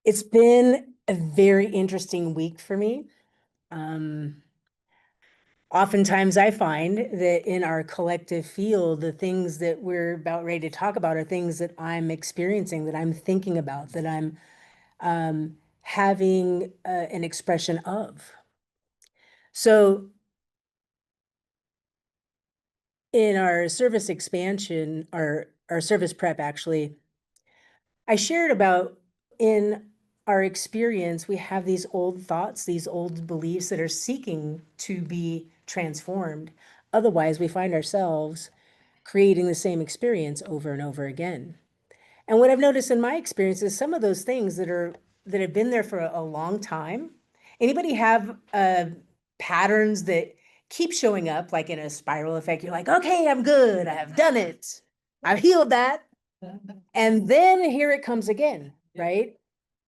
It's been a very interesting week for me. Oftentimes I find that in our collective field, the things that we're about ready to talk about are things that I'm experiencing, that I'm thinking about, that I'm having an expression of. So in our service expansion, our service prep, actually, I shared about in our experience, we have these old thoughts, these old beliefs that are seeking to be transformed. Otherwise, we find ourselves creating the same experience over and over again. And what I've noticed in my experience is some of those things that have been there for a long time. Anybody have patterns that keep showing up, like in a spiral effect? You're like, okay, I'm good. I have done it. I've healed that. And then here it comes again, right?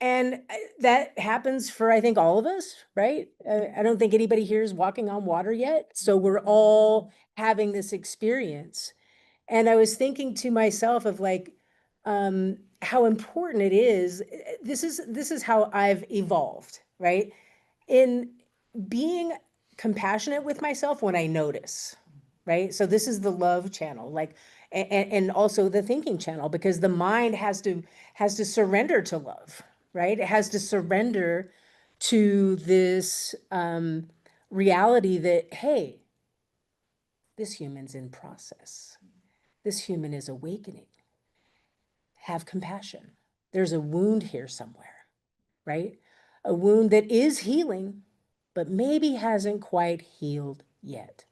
And that happens for, I think, all of us, right? I don't think anybody here is walking on water yet. So we're all having this experience. And I was thinking to myself of like, how important it is. This is how I've evolved, right? In being compassionate with myself when I notice, right? So this is the love channel, like, and also the thinking channel, because the mind has to surrender to love, right? It has to surrender to this reality that, hey, this human's in process. This human is awakening. Have compassion. There's a wound here somewhere, right? A wound that is healing, but maybe hasn't quite healed yet.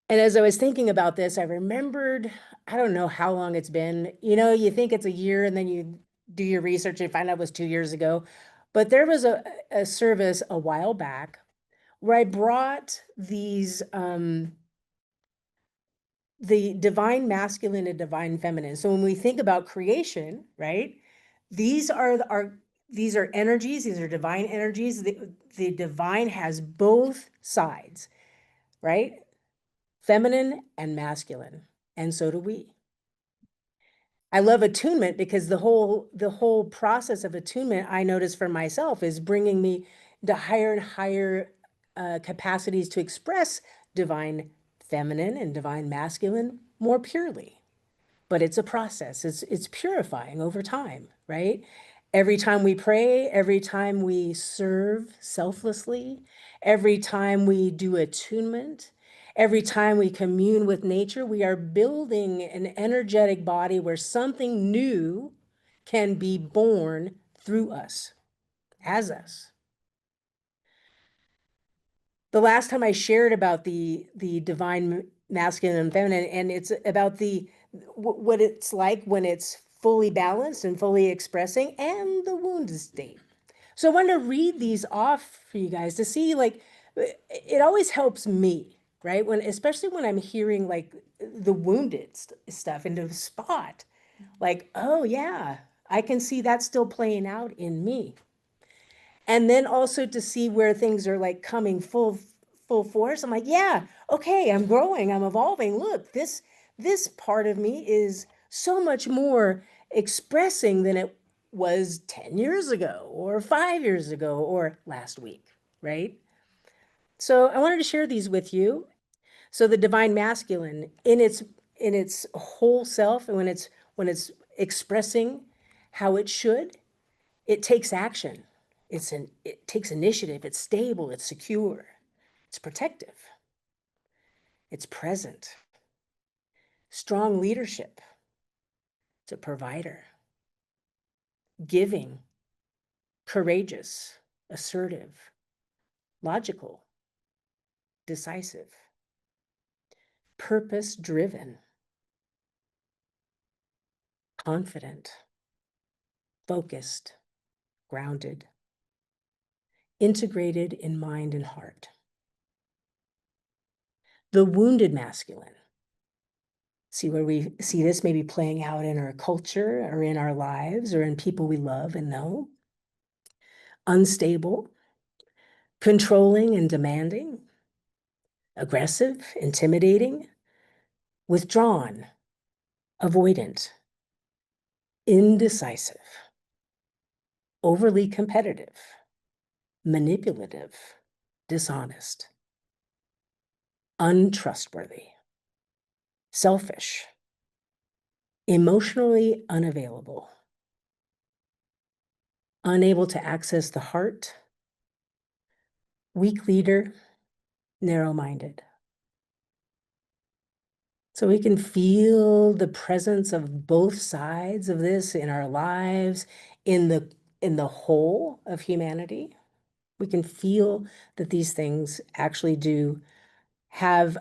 And as I was thinking about this, I remembered, I don't know how long it's been. You know, you think it's a year and then you do your research and find out it was 2 years ago. But there was a service a while back where I brought these the divine masculine and divine feminine. So when we think about creation, right? These are these are energies, these are divine energies. The divine has both sides, right? Feminine and masculine. And so do we. I love attunement because the whole process of attunement, I notice for myself, is bringing me to higher and higher capacities to express divine feminine and divine masculine more purely. But it's a process. It's purifying over time, right? Every time we pray, every time we serve selflessly, every time we do attunement, every time we commune with nature, we are building an energetic body where something new can be born through us, as us. The last time I shared about the divine masculine and feminine, and it's about what it's like when it's fully balanced and fully expressing, and the wounded state. So I wanted to read these off for you guys to see, like, it always helps me, right? Especially when I'm hearing like the wounded stuff, and to spot like, oh yeah, I can see that still playing out in me. And then also to see where things are like coming full force. I'm like, yeah, okay, I'm growing, I'm evolving. Look, this part of me is so much more expressing than it was 10 years ago or 5 years ago or last week, right? So I wanted to share these with you. So the divine masculine in its whole self, and when it's expressing how it should, it takes action. It takes initiative. It's stable. It's secure. It's protective. It's present. Strong leadership. It's a provider. Giving. Courageous. Assertive. Logical. Decisive. Purpose driven. Confident. Focused. Grounded. Integrated in mind and heart. The wounded masculine. See where we see this maybe playing out in our culture or in our lives or in people we love and know. Unstable, controlling and demanding, aggressive, intimidating, withdrawn, avoidant, indecisive, overly competitive, manipulative, dishonest, untrustworthy, selfish, emotionally unavailable, unable to access the heart, weak leader, narrow-minded. So we can feel the presence of both sides of this in our lives, in the whole of humanity. We can feel that these things actually do have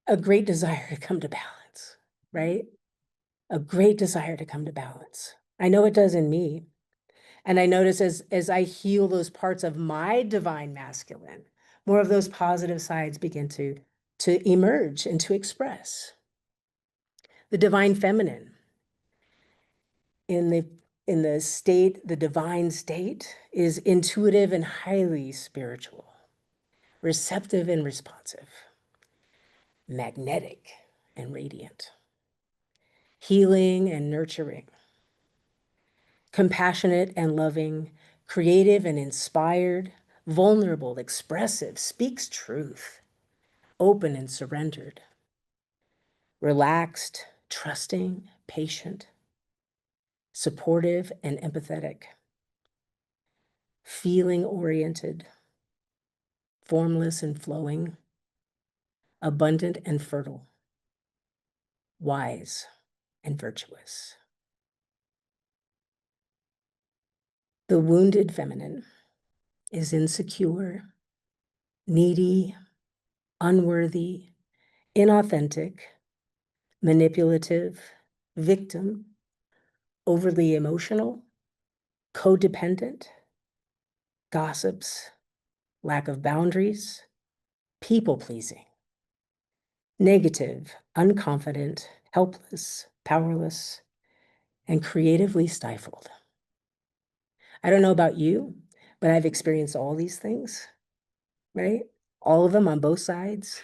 a great desire to come to balance, right? A great desire to come to balance. I know it does in me. And I notice as I heal those parts of my divine masculine, more of those positive sides begin to emerge and to express. The divine feminine in the state, the divine state, is intuitive and highly spiritual, receptive and responsive, magnetic and radiant, healing and nurturing, compassionate and loving, creative and inspired, vulnerable, expressive, speaks truth, open and surrendered, relaxed, trusting, patient, supportive and empathetic, feeling oriented, formless and flowing, abundant and fertile, wise and virtuous. The wounded feminine is insecure, needy, unworthy, inauthentic, manipulative, victim, overly emotional, codependent, gossips, lack of boundaries, people-pleasing, negative, unconfident, helpless, powerless, and creatively stifled. I don't know about you, but I've experienced all these things, right? All of them on both sides.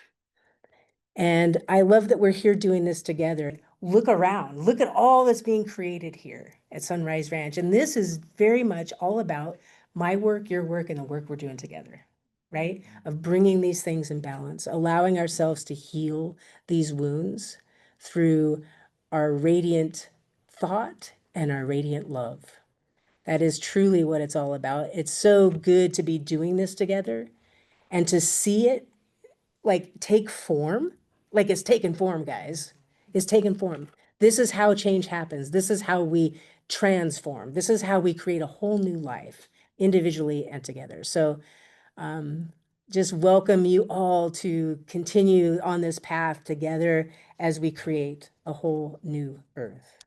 And I love that we're here doing this together. Look around, look at all that's being created here at Sunrise Ranch. And this is very much all about my work, your work, and the work we're doing together, right? Of bringing these things in balance, allowing ourselves to heal these wounds through our radiant thought and our radiant love. That is truly what it's all about. It's so good to be doing this together and to see it like take form, like it's taken form, guys. It's taken form. This is how change happens. This is how we transform. This is how we create a whole new life individually and together. So just welcome you all to continue on this path together as we create a whole new earth.